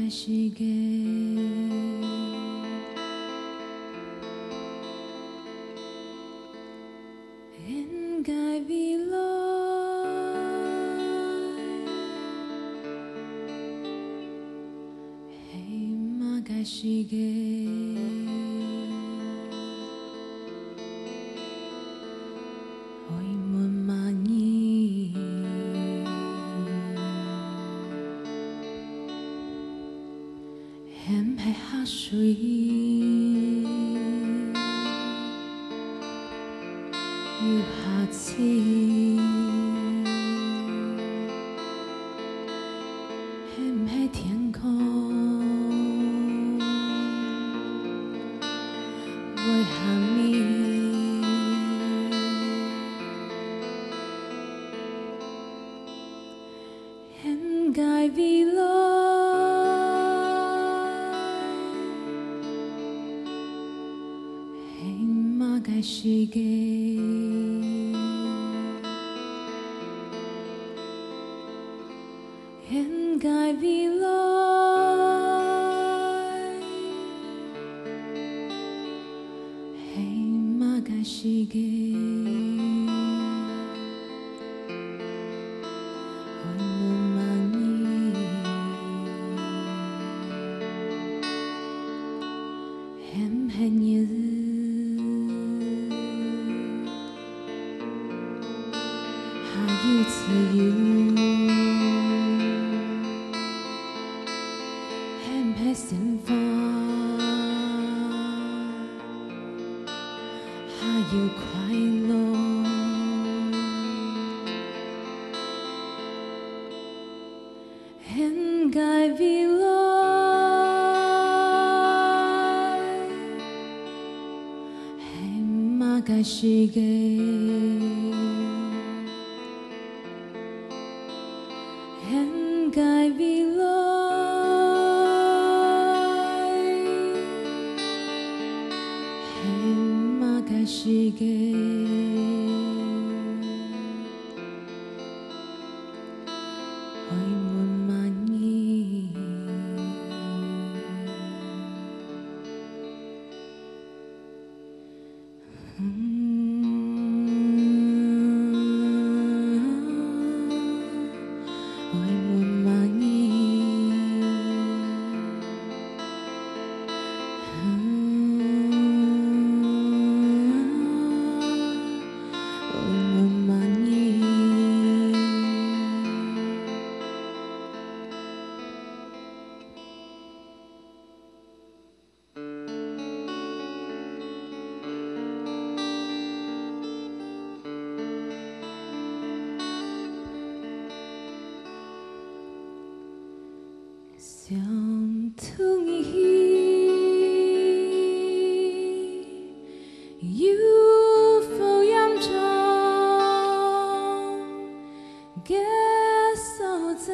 该是个，应该未来，嘿嘛该是个，为问嘛你。 hem hay hát suy yêu hát chi hem hay thiên không với hà mi hem gai vì lo该是个，应该未来，嘿嘛该是个，为我嘛你，很很日。 有自由，很配心花，还有快乐，很该未来，很嘛该是个。 应该未来，嘿嘛该是个，为我嘛你。相同意，有否扬长嘅所在？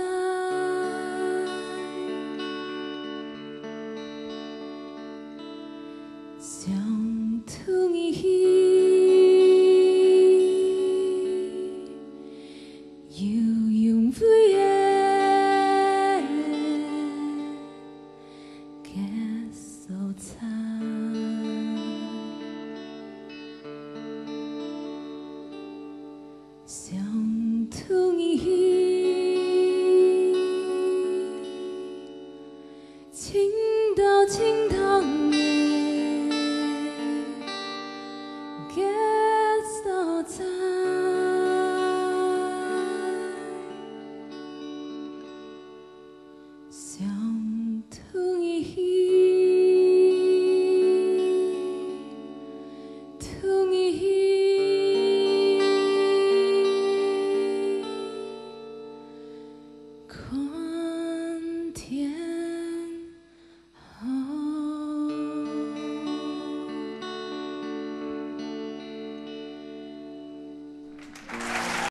相同意，有用未的。 相同意，情。